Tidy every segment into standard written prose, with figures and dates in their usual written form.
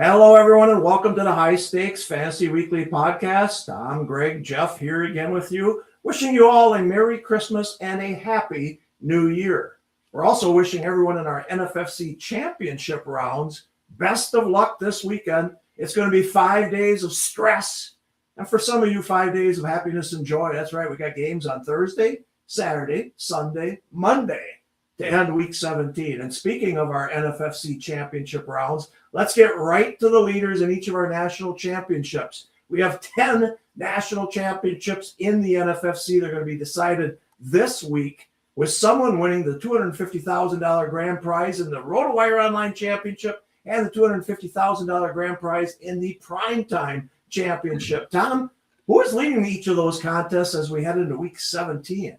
Hello, everyone, and welcome to the High Stakes Fantasy Weekly Podcast. I'm Greg, Jeff here again with you, wishing you all a Merry Christmas and a Happy New Year. We're also wishing everyone in our NFFC Championship rounds best of luck this weekend. It's going to be 5 days of stress, and for some of you, 5 days of happiness and joy. That's right, we got games on Thursday, Saturday, Sunday, Monday to end Week 17. And speaking of our NFFC Championship rounds, let's get right to the leaders in each of our national championships. We have 10 national championships in the NFFC. They're going to be decided this week, with someone winning the $250,000 grand prize in the RotoWire Online Championship and the $250,000 grand prize in the Primetime Championship. Tom, who is leading each of those contests as we head into Week 17?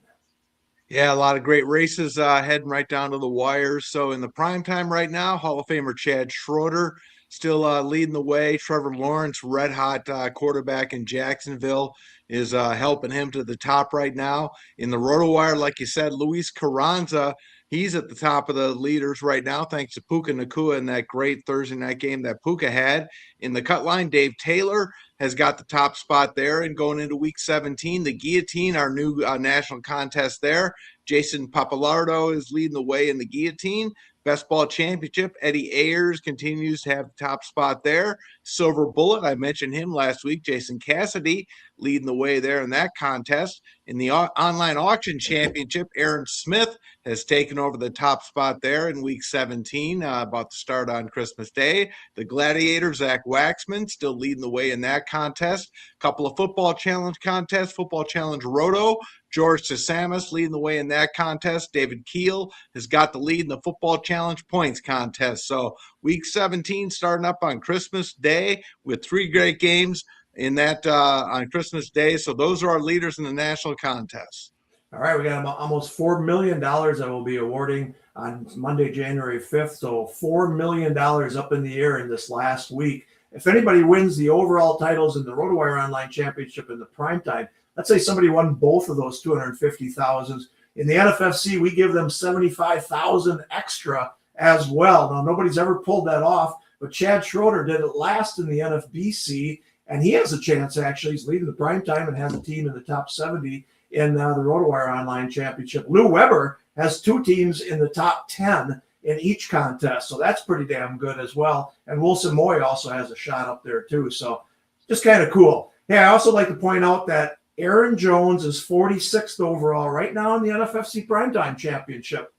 Yeah, a lot of great races heading right down to the wire. So in the prime time right now, Hall of Famer Chad Schroeder still leading the way. Trevor Lawrence, red hot quarterback in Jacksonville, is helping him to the top right now. In the RotoWire, like you said, Luis Carranza, he's at the top of the leaders right now, thanks to Puka Nacua in that great Thursday night game that Puka had. In the cut line, Dave Taylor has got the top spot there. And going into Week 17, the Guillotine, our new national contest there, Jason Papalardo is leading the way in the Guillotine. Best Ball Championship, Eddie Ayers continues to have the top spot there. Silver Bullet, I mentioned him last week. Jason Cassidy leading the way there in that contest. In the Online Auction Championship, Aaron Smith has taken over the top spot there in Week 17, about to start on Christmas Day. The Gladiator, Zach Waxman, still leading the way in that contest. A couple of Football Challenge contests, Football Challenge Roto, George Sasamis leading the way in that contest. David Keel has got the lead in the Football Challenge Points contest. So Week 17 starting up on Christmas Day with 3 great games in that on Christmas Day. So those are our leaders in the national contest. All right, we got almost $4 million that we'll be awarding on Monday, January 5th. So $4 million up in the air in this last week. If anybody wins the overall titles in the RotoWire Online Championship in the Primetime, let's say somebody won both of those $250,000. In the NFFC, we give them $75,000 extra as well. Now, nobody's ever pulled that off, but Chad Schroeder did it last in the NFBC, and he has a chance, actually. He's leading the Primetime and has a team in the top 70 in the RotoWire Online Championship. Lou Weber has 2 teams in the top 10 in each contest, so that's pretty damn good as well. And Wilson Moy also has a shot up there, too, so just kind of cool. Hey, I also like to point out that Aaron Jones is 46th overall right now in the NFFC Primetime Championship.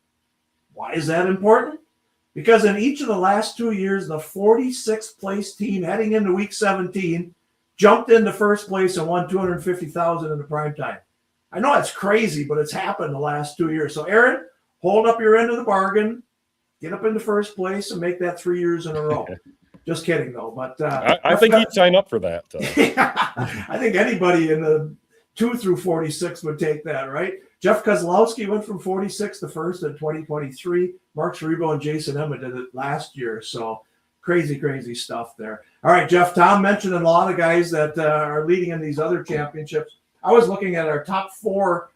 Why is that important? Because in each of the last 2 years, the 46th place team heading into Week 17 jumped into first place and won $250,000 in the Primetime. I know it's crazy, but it's happened the last 2 years. So, Aaron, hold up your end of the bargain, get up into first place, and make that 3 years in a row. Just kidding, though. But I think he'd sign up for that. Yeah, I think anybody in the 2 through 46 would take that, right? Jeff Kozlowski went from 46 to first in 2023. Mark Sharibo and Jason Emma did it last year. So crazy, crazy stuff there. All right, Jeff, Tom mentioned a lot of guys that are leading in these other championships. I was looking at our top 4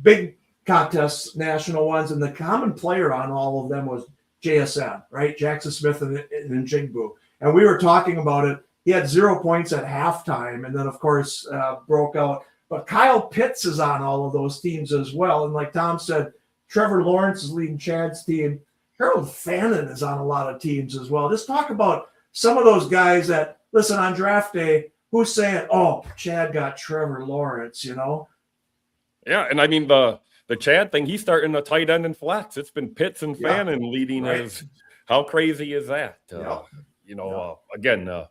big contests, national ones, and the common player on all of them was JSN, right? Jackson Smith and Njigbu. And we were talking about it. He had 0 points at halftime and then, of course, broke out. But Kyle Pitts is on all of those teams as well. And like Tom said, Trevor Lawrence is leading Chad's team. Harold Fannin is on a lot of teams as well. Just talk about some of those guys that, listen, on draft day, who's saying, oh, Chad got Trevor Lawrence, you know? Yeah, and I mean, the Chad thing, he's starting a tight end and flex. It's been Pitts and Fannin leading his. How crazy is that? Again,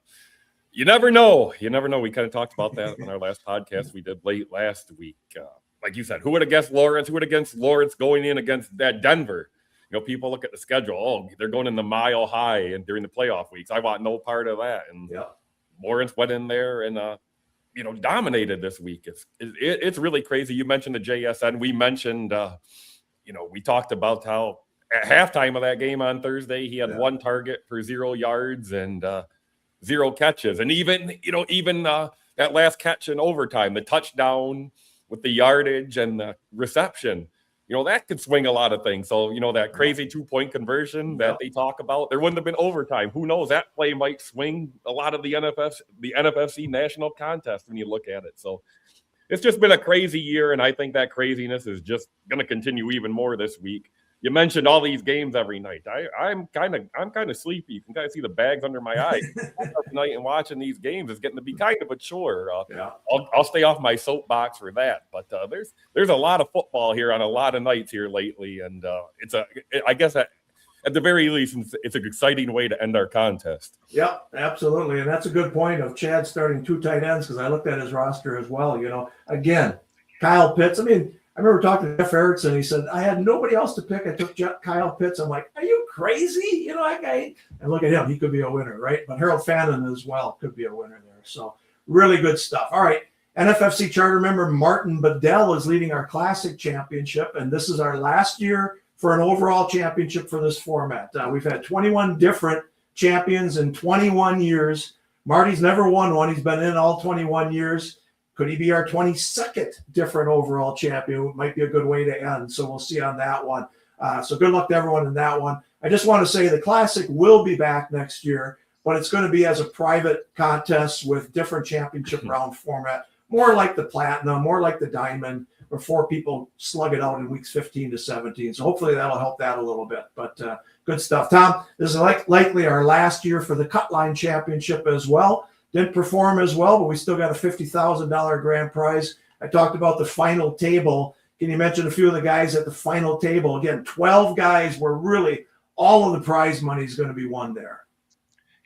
you never know. You never know. We kind of talked about that in our last podcast we did late last week. Like you said, who would have guessed Lawrence? Who would have guessed Lawrence going in against that Denver? You know, people look at the schedule. Oh, they're going in the mile high and during the playoff weeks. I want no part of that. And Lawrence went in there and dominated this week. It's really crazy. You mentioned the JSN. We mentioned, we talked about how at halftime of that game on Thursday, he had 1 target for 0 yards and 0 catches. And even that last catch in overtime, the touchdown with the yardage and the reception, that could swing a lot of things. So, that crazy 2-point conversion that they talk about, there wouldn't have been overtime. Who knows? That play might swing a lot of the NFFC national contest when you look at it. So it's just been a crazy year, and I think that craziness is just going to continue even more this week. You mentioned all these games every night. I'm kind of sleepy. You can kind of see the bags under my eyes. Tonight and watching these games is getting to be kind of a chore. I'll stay off my soapbox for that. But there's a lot of football here on a lot of nights here lately, and I guess at the very least, it's an exciting way to end our contest. Yep, absolutely, and that's a good point of Chad starting 2 tight ends, because I looked at his roster as well. Again, Kyle Pitts. I remember talking to Jeff Erickson. He said, I had nobody else to pick. I took Kyle Pitts. I'm like, are you crazy? And look at him. He could be a winner, right? But Harold Fannin as well could be a winner there. So really good stuff. All right. NFFC charter member Martin Bedell is leading our Classic Championship, and this is our last year for an overall championship for this format. We've had 21 different champions in 21 years. Marty's never won one. He's been in all 21 years. Could he be our 22nd different overall champion? It might be a good way to end. So we'll see on that one. So good luck to everyone in that one. I just want to say the Classic will be back next year, but it's going to be as a private contest with different championship round format, more like the Platinum, more like the Diamond, where 4 people slug it out in weeks 15 to 17. So hopefully that'll help that a little bit. But good stuff. Tom, this is likely our last year for the Cutline Championship as well. Didn't perform as well, but we still got a $50,000 grand prize. I talked about the final table. Can you mention a few of the guys at the final table? Again, 12 guys where really all of the prize money is going to be won there.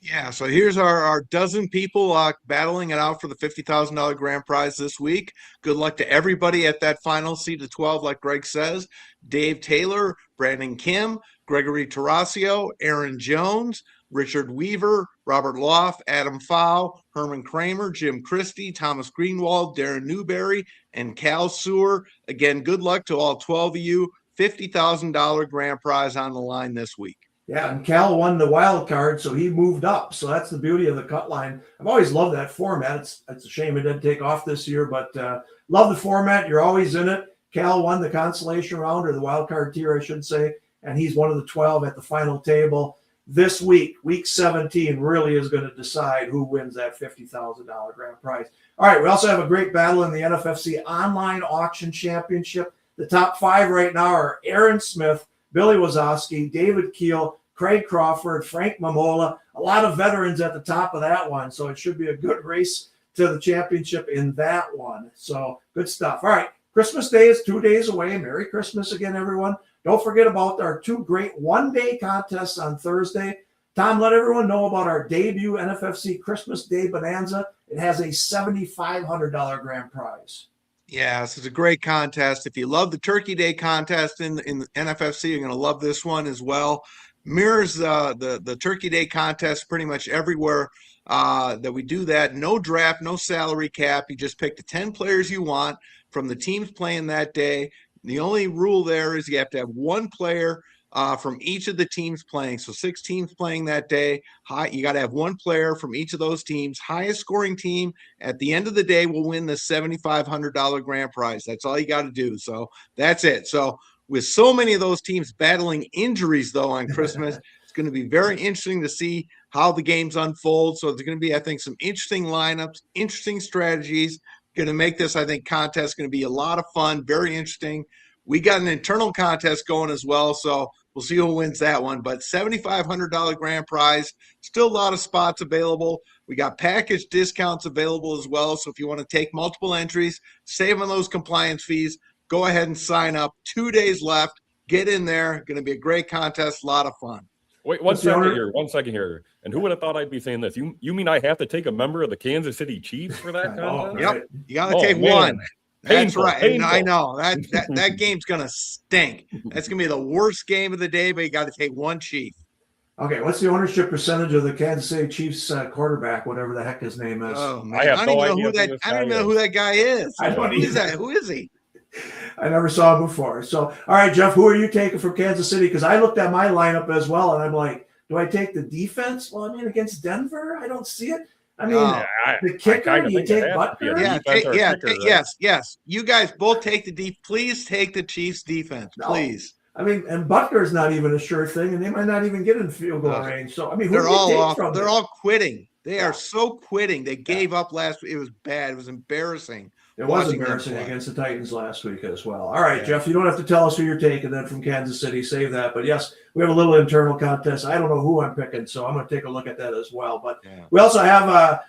Yeah, so here's our dozen people battling it out for the $50,000 grand prize this week. Good luck to everybody at that final seed of 12, like Greg says. Dave Taylor, Brandon Kim, Gregory Tarasio, Aaron Jones, Richard Weaver, Robert Loff, Adam Fow, Herman Kramer, Jim Christie, Thomas Greenwald, Darren Newberry, and Cal Sewer. Again, good luck to all 12 of you. $50,000 grand prize on the line this week. Yeah, and Cal won the wild card, so he moved up. So that's the beauty of the cut line. I've always loved that format. It's a shame it didn't take off this year, but love the format. You're always in it. Cal won the consolation round, or the wild card tier, I should say, and he's one of the 12 at the final table. This week, week 17, really is going to decide who wins that $50,000 grand prize. All right, we also have a great battle in the NFFC Online Auction Championship. The top 5 right now are Aaron Smith, Billy Wazowski, David Keel, Craig Crawford, Frank Mamola. A lot of veterans at the top of that one, so it should be a good race to the championship in that one. So good stuff. All right, Christmas Day is 2 days away. Merry Christmas again, everyone. Don't forget about our 2 great one-day contests on Thursday. Tom, let everyone know about our debut NFFC Christmas Day Bonanza. It has a $7,500 grand prize. Yeah, this is a great contest. If you love the Turkey Day contest in NFFC, you're going to love this one as well. Mirrors the Turkey Day contest pretty much everywhere that we do that. No draft, no salary cap. You just pick the 10 players you want from the teams playing that day. The only rule there is you have to have 1 player from each of the teams playing. So 6 teams playing that day. You got to have 1 player from each of those teams. Highest scoring team at the end of the day will win the $7,500 grand prize. That's all you got to do. So that's it. So with so many of those teams battling injuries, though, on Christmas, it's going to be very interesting to see how the games unfold. So there's going to be, I think, some interesting lineups, interesting strategies. Going to make this, I think, contest going to be a lot of fun, very interesting. We got an internal contest going as well, so we'll see who wins that one. But $7,500 grand prize, still a lot of spots available. We got package discounts available as well, so if you want to take multiple entries, save on those compliance fees, go ahead and sign up. 2 days left. Get in there. Going to be a great contest, a lot of fun. Wait, one second here. And who would have thought I'd be saying this? You mean I have to take a member of the Kansas City Chiefs for that contest? Yep. You got to take one. That's right. Painful. I know. That game's going to stink. That's going to be the worst game of the day, but you got to take 1 Chief. Okay, what's the ownership percentage of the Kansas City Chiefs quarterback, whatever the heck his name is? Oh, man. I don't even know who that guy is. Who is he? I never saw him before. So, all right, Jeff, who are you taking from Kansas City? Because I looked at my lineup as well, and I'm like, do I take the defense? Well, against Denver, I don't see it. I mean, the I kicker, kind of you think it take has to be a Butker? defense or a kicker, right? Yes. You guys both take please take the Chiefs defense, No. please. I mean, and Butker's not even a sure thing, and they might not even get in field goal range. So, I mean, who do you take from They're there? all quitting. They are so quitting. They gave up last week. It was bad. It was embarrassing. It was embarrassing against the Titans last week as well. All right, Jeff, you don't have to tell us who you're taking then from Kansas City. Save that. But yes, we have a little internal contest. I don't know who I'm picking, so I'm going to take a look at that as well. But we also have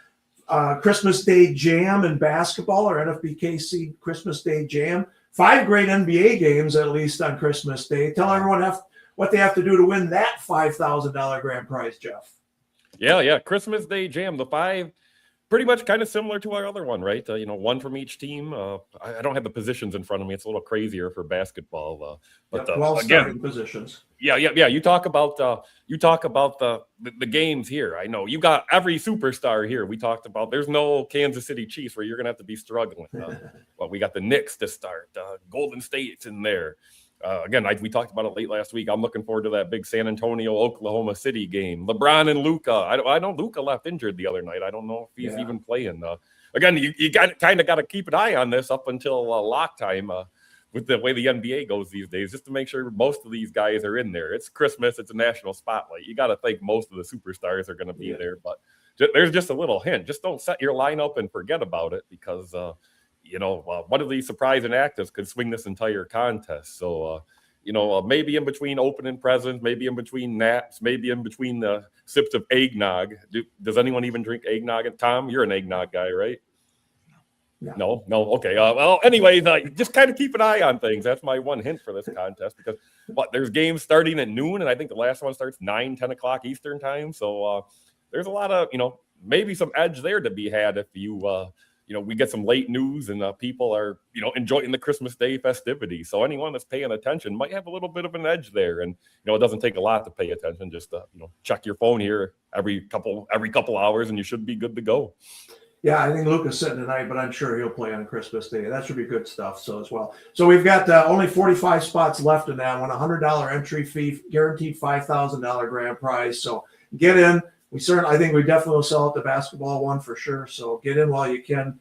a Christmas Day Jam in basketball, or NFBKC Christmas Day Jam. 5 great NBA games, at least, on Christmas Day. Tell everyone what they have to do to win that $5,000 grand prize, Jeff. Yeah. Christmas Day Jam, the 5, pretty much kind of similar to our other one, right? One from each team. I don't have the positions in front of me. It's a little crazier for basketball. But 12 starting positions. Yeah. You talk about the games here. I know you got every superstar here. We talked about. There's no Kansas City Chiefs where you're gonna have to be struggling. Well, we got the Knicks to start. Golden State's in there. Again, we talked about it late last week. I'm looking forward to that big San Antonio, Oklahoma City game. LeBron and Luka. I know Luka left injured the other night. I don't know if he's even playing. Again, you got to keep an eye on this up until lock time with the way the NBA goes these days, just to make sure most of these guys are in there. It's Christmas. It's a national spotlight. You got to think most of the superstars are going to be there. But there's just a little hint. Just don't set your lineup and forget about it, because one of these surprising actives could swing this entire contest. So, maybe in between opening presents, maybe in between naps, maybe in between the sips of eggnog. Does anyone even drink eggnog? And Tom, you're an eggnog guy, right? No. Okay. Well, anyways, just kind of keep an eye on things. That's my one hint for this contest, because there's games starting at noon, and I think the last one starts 9-10 o'clock Eastern time. So there's a lot of maybe some edge there to be had if we get some late news and people are, enjoying the Christmas Day festivities. So anyone that's paying attention might have a little bit of an edge there. And, it doesn't take a lot to pay attention. Just, check your phone here every couple hours and you should be good to go. Yeah, I think Luka's sitting tonight, but I'm sure he'll play on Christmas Day. That should be good stuff. So as well. So we've got only 45 spots left in that one. $100 entry fee, guaranteed $5,000 grand prize. So get in. I think we definitely will sell out the basketball one for sure. So get in while you can.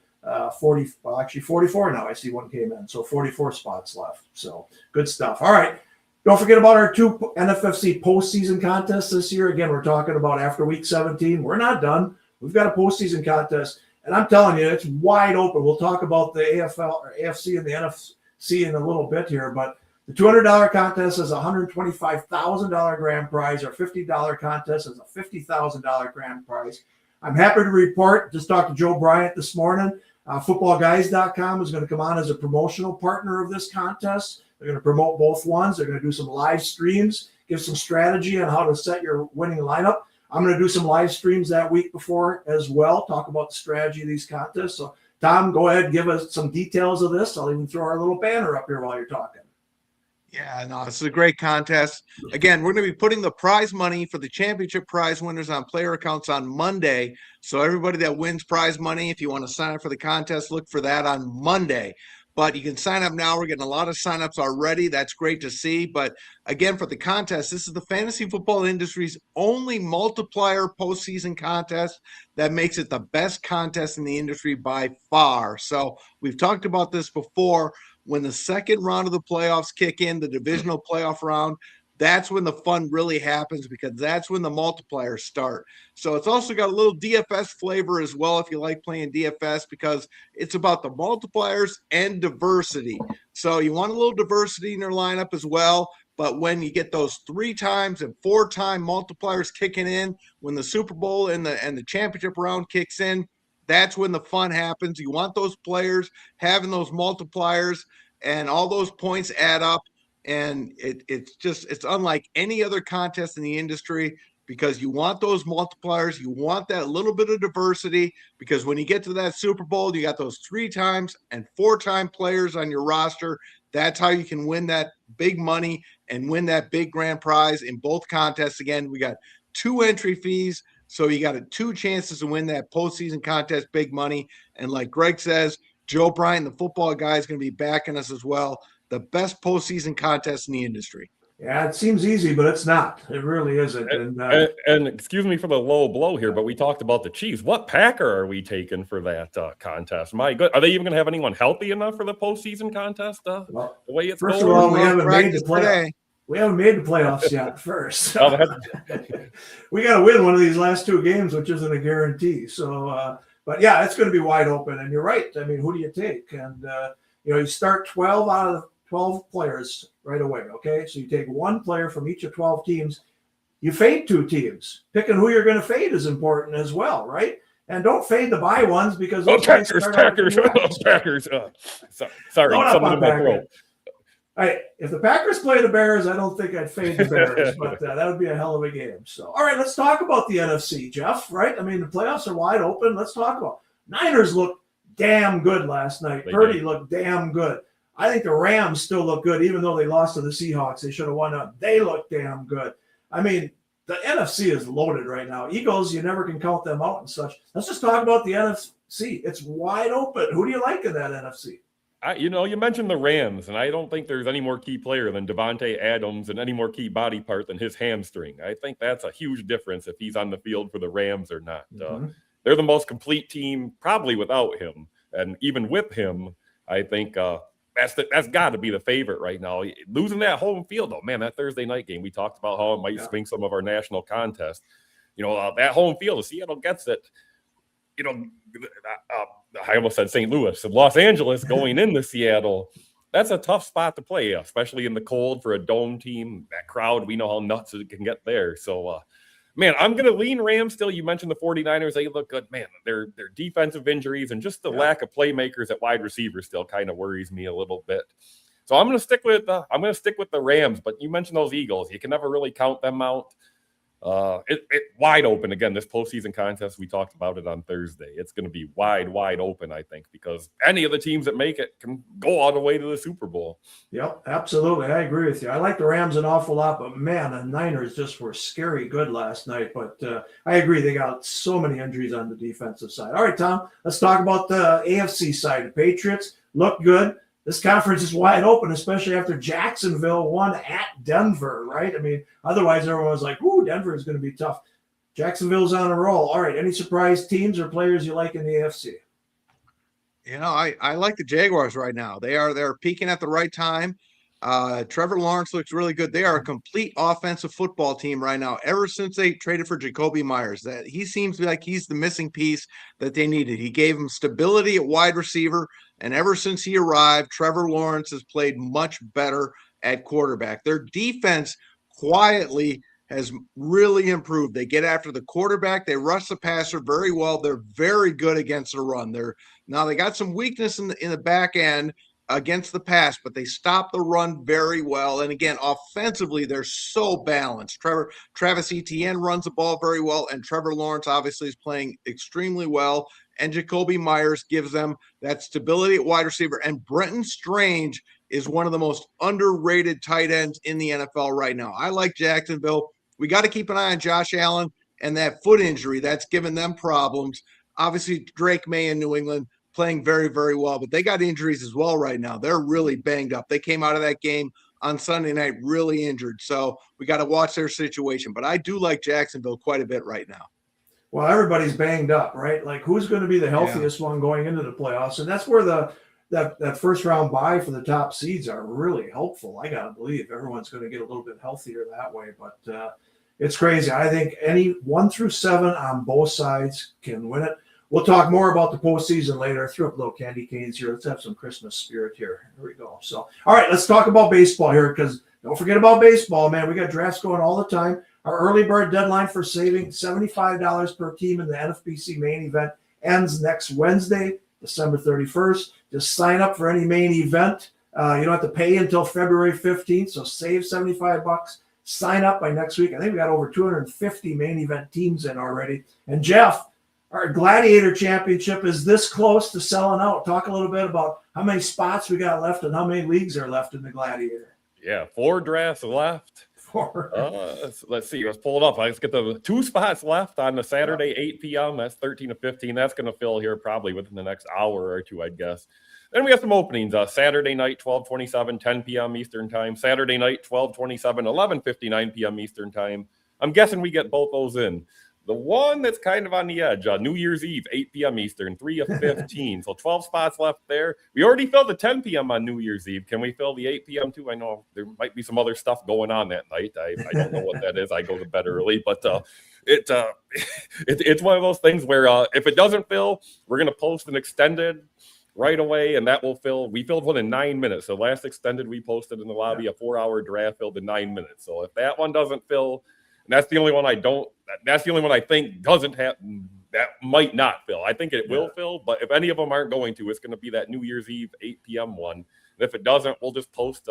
44 now. I see one came in. So 44 spots left. So good stuff. All right. Don't forget about our 2 NFFC postseason contests this year. Again, we're talking about after week 17. We're not done. We've got a postseason contest. And I'm telling you, it's wide open. We'll talk about the AFL or AFC and the NFC in a little bit here, but the $200 contest is a $125,000 grand prize. Our $50 contest is a $50,000 grand prize. I'm happy to report, just talked to Joe Bryant this morning. Footballguys.com is going to come on as a promotional partner of this contest. They're going to promote both ones. They're going to do some live streams, give some strategy on how to set your winning lineup. I'm going to do some live streams that week before as well, talk about the strategy of these contests. So, Tom, go ahead and give us some details of this. I'll even throw our little banner up here while you're talking. Yeah, no, this is a great contest. Again, we're going to be putting the prize money for the championship prize winners on player accounts on Monday. So everybody that wins prize money, if you want to sign up for the contest, look for that on Monday. But you can sign up now. We're getting a lot of signups already. That's great to see. But again, for the contest, this is the fantasy football industry's only multiplier postseason contest that makes it the best contest in the industry by far. So we've talked about this before. When the second round of the playoffs kick in, the divisional playoff round, that's when the fun really happens, because that's when the multipliers start. So it's also got a little DFS flavor as well if you like playing DFS, because it's about the multipliers and diversity. So you want a little diversity in your lineup as well. But when you get those 3-time and 4-time multipliers kicking in, when the Super Bowl and the championship round kicks in, that's when the fun happens. You want those players having those multipliers, and all those points add up. And it's unlike any other contest in the industry, because you want those multipliers. You want that little bit of diversity, because when you get to that Super Bowl, you got those 3-time and 4-time players on your roster. That's how you can win that big money and win that big grand prize in both contests. Again, we got 2 entry fees. So you got 2 chances to win that postseason contest, big money. And like Greg says, Joe Bryant, the football guy, is going to be backing us as well. The best postseason contest in the industry. Yeah, it seems easy, but it's not. It really isn't. And excuse me for the low blow here, but we talked about the Chiefs. What Packer are we taking for that contest? My good, are they even going to have anyone healthy enough for the postseason contest? Well, the way it's first going? of all, we haven't made the playoffs. Today. We haven't made the playoffs yet. First, Oh, we got to win one of these last two games, which isn't a guarantee. So, but yeah, it's going to be wide open. And you're right. I mean, who do you take? And you start 12 out of 12 players right away. Okay, so you take one player from each of 12 teams. You fade two teams. Picking who you're going to fade is important as well, right? And don't fade the bye ones because those Packers. Sorry, something in my throat. If the Packers play the Bears, I don't think I'd fade the Bears, but that would be a hell of a game. So, all right, let's talk about the NFC, Jeff, right? I mean, the playoffs are wide open. Let's talk about Niners looked damn good last night. Purdy looked damn good. I think the Rams still look good, even though they lost to the Seahawks. They should have won up. They look damn good. I mean, the NFC is loaded right now. Eagles, you never can count them out and such. Let's just talk about the NFC. It's wide open. Who do you like in that NFC? You mentioned the Rams, and I don't think there's any more key player than Devontae Adams and any more key body part than his hamstring. I think that's a huge difference if he's on the field for the Rams or not. They're the most complete team probably without him. And even with him, I think that's got to be the favorite right now. Losing that home field, though, man, that Thursday night game, we talked about how it might swing some of our national contests. That home field, if Seattle gets it, I almost said St. Louis and Los Angeles going into Seattle. That's a tough spot to play, especially in the cold for a dome team. That crowd, we know how nuts it can get there. So, man, I'm going to lean Rams still. You mentioned the 49ers. They look good. Man, their defensive injuries and just the lack of playmakers at wide receiver still kind of worries me a little bit. So I'm going to stick with the Rams. But you mentioned those Eagles. You can never really count them out. It wide open again. This postseason contest, we talked about it on Thursday. It's going to be wide open, I think, because any of the teams that make it can go all the way to the Super Bowl. Yep, absolutely. I agree with you. I like the Rams an awful lot, but man, the Niners just were scary good last night. But I agree, they got so many injuries on the defensive side. All right, Tom, let's talk about the AFC side. The Patriots look good. This conference is wide open, especially after Jacksonville won at Denver, right? I mean, otherwise everyone was like, ooh, Denver is going to be tough. Jacksonville's on a roll. All right, any surprise teams or players you like in the AFC? I like the Jaguars right now. They're peaking at the right time. Trevor Lawrence looks really good. They are a complete offensive football team right now. Ever since they traded for Jacoby Myers, that he seems like he's the missing piece that they needed. He gave them stability at wide receiver. And ever since he arrived, Trevor Lawrence has played much better at quarterback. Their defense quietly has really improved. They get after the quarterback. They rush the passer very well. They're very good against the run. They got some weakness in the back end against the pass, but they stop the run very well. And again, offensively, they're so balanced. Travis Etienne runs the ball very well, and Trevor Lawrence obviously is playing extremely well. And Jacoby Myers gives them that stability at wide receiver. And Brenton Strange is one of the most underrated tight ends in the NFL right now. I like Jacksonville. We got to keep an eye on Josh Allen and that foot injury. That's given them problems. Obviously, Drake May in New England playing very, very well, but they got injuries as well right now. They're really banged up. They came out of that game on Sunday night really injured. So we got to watch their situation. But I do like Jacksonville quite a bit right now. Well, everybody's banged up, right? Like, who's going to be the healthiest one going into the playoffs? And that's where that first round bye for the top seeds are really helpful. I got to believe everyone's going to get a little bit healthier that way. But it's crazy. I think any 1 through 7 on both sides can win it. We'll talk more about the postseason later. Throw up little candy canes here. Let's have some Christmas spirit here. Here we go. So, all right, let's talk about baseball here, because don't forget about baseball, man. We got drafts going all the time. Our early bird deadline for saving $75 per team in the NFBC main event ends next Wednesday, December 31st. Just sign up for any main event. You don't have to pay until February 15th, so save $75. Sign up by next week. I think we got over 250 main event teams in already. And Jeff, our Gladiator Championship is this close to selling out. Talk a little bit about how many spots we got left and how many leagues are left in the Gladiator. Yeah, 4 drafts left. Let's see. Let's pull it up. Let's get the 2 spots left on the Saturday, 8 p.m. That's 13 to 15. That's going to fill here probably within the next hour or two, I'd guess. Then we have some openings. Saturday night, 12:27, 10 p.m. Eastern time. Saturday night, 12:27, 11:59 p.m. Eastern time. I'm guessing we get both those in. The one that's kind of on the edge, New Year's Eve, 8 p.m. Eastern, 3 of 15. So 12 spots left there. We already filled the 10 p.m. on New Year's Eve. Can we fill the 8 p.m. too? I know there might be some other stuff going on that night. I don't know what that is. I go to bed early, but it's one of those things where if it doesn't fill, we're going to post an extended right away, and that will fill. We filled one in 9 minutes. So last extended we posted in the lobby, a 4-hour draft filled in 9 minutes. So if that one doesn't fill, and that's the only one that's the only one I think doesn't have, that might not fill. I think it will fill, but if any of them aren't going to, it's going to be that New Year's Eve 8 p.m. one. And if it doesn't, we'll just post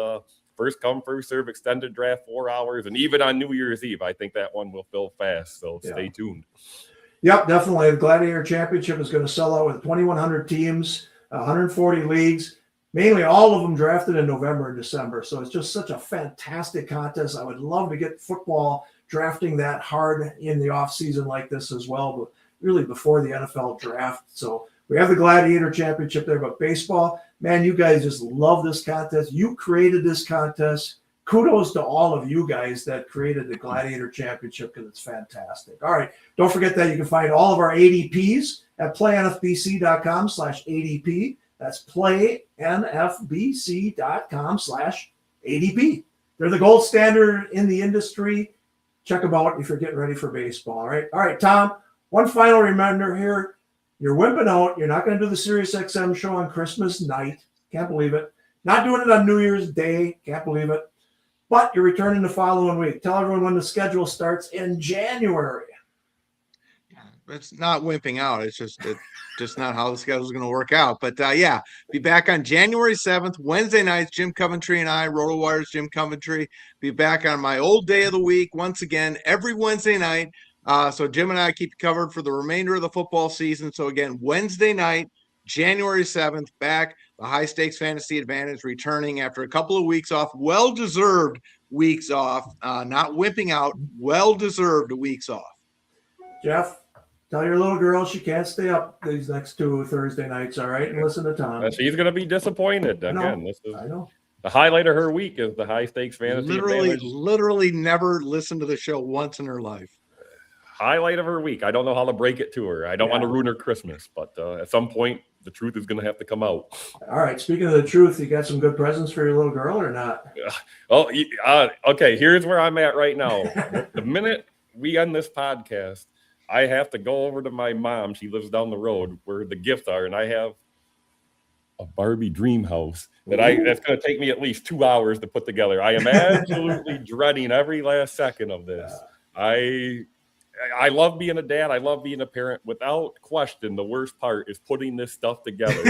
first come, first serve extended draft 4 hours. And even on New Year's Eve, I think that one will fill fast. So stay tuned. Yep, definitely. The Gladiator Championship is going to sell out with 2,100 teams, 140 leagues, mainly all of them drafted in November and December. So it's just such a fantastic contest. I would love to get football drafting that hard in the off season like this as well, but really before the NFL draft. So we have the Gladiator Championship there, but baseball, man, you guys just love this contest. You created this contest. Kudos to all of you guys that created the Gladiator Championship because it's fantastic. All right. Don't forget that you can find all of our ADPs at playnfbc.com/ADP. That's playnfbc.com/ADP. They're the gold standard in the industry. Check them out if you're getting ready for baseball. All right, Tom, one final reminder here. You're wimping out. You're not going to do the SiriusXM show on Christmas night. Can't believe it. Not doing it on New Year's Day. Can't believe it. But you're returning the following week. Tell everyone when the schedule starts in January. It's not wimping out. It's just not how the schedule is going to work out. But be back on January 7th, Wednesday nights. Jim Coventry and I, RotoWire's Jim Coventry, be back on my old day of the week once again every Wednesday night. So Jim and I keep you covered for the remainder of the football season. So again, Wednesday night, January 7th, back. The High Stakes Fantasy Advantage returning after a couple of weeks off, well-deserved weeks off, not wimping out, well-deserved weeks off. Jeff, tell your little girl she can't stay up these next 2 Thursday nights, all right? And listen to Tom. She's going to be disappointed. Again, I know. The highlight of her week is the High Stakes Fantasy Advantage. Literally never listened to the show once in her life. Highlight of her week. I don't know how to break it to her. I don't want to ruin her Christmas, but at some point, the truth is going to have to come out. All right. Speaking of the truth, you got some good presents for your little girl or not? Oh, okay. Here's where I'm at right now. The minute we end this podcast, I have to go over to my mom. She lives down the road where the gifts are, and I have a Barbie dream house that's going to take me at least 2 hours to put together. I am absolutely dreading every last second of this. I love being a dad. I love being a parent. Without question, the worst part is putting this stuff together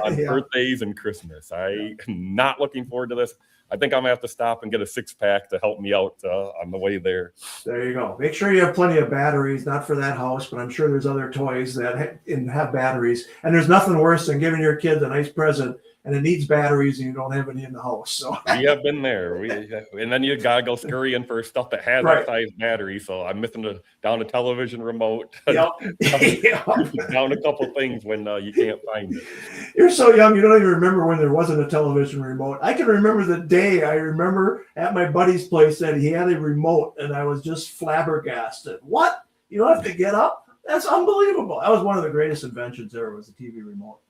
on birthdays and Christmas. I am not looking forward to this. I think I'm going to have to stop and get a 6-pack to help me out on the way there. There you go. Make sure you have plenty of batteries, not for that house, but I'm sure there's other toys that have batteries. And there's nothing worse than giving your kids a nice present and it needs batteries and you don't have any in the house. So we have been there. And then you got to go scurrying for stuff that has that size battery. So I'm missing down a television remote, down a couple things when you can't find it. You're so young, you don't even remember when there wasn't a television remote. I can remember the day I remember at my buddy's place that he had a remote and I was just flabbergasted. What? You don't have to get up? That's unbelievable. That was one of the greatest inventions ever, was the TV remote.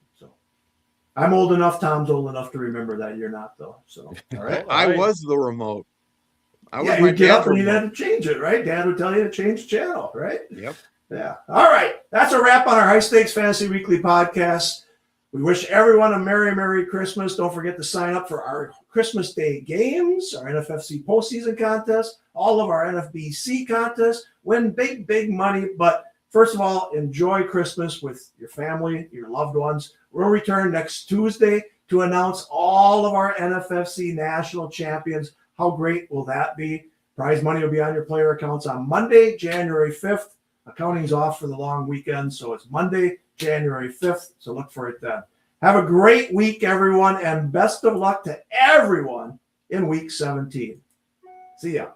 I'm old enough. Tom's old enough to remember that. You're not, though. So, all right. I was the remote. You get up and you had to change it, right? Dad would tell you to change the channel, right? Yep. Yeah. All right. That's a wrap on our High Stakes Fantasy Weekly podcast. We wish everyone a Merry, Merry Christmas. Don't forget to sign up for our Christmas Day games, our NFFC postseason contest, all of our NFBC contests. Win big, big money. But first of all, enjoy Christmas with your family, your loved ones. We'll return next Tuesday to announce all of our NFFC national champions. How great will that be? Prize money will be on your player accounts on Monday, January 5th. Accounting's off for the long weekend, so it's Monday, January 5th. So look for it then. Have a great week, everyone, and best of luck to everyone in Week 17. See ya.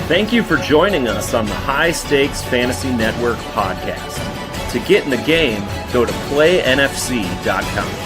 Thank you for joining us on the High Stakes Fantasy Network podcast. To get in the game, go to playnfc.com.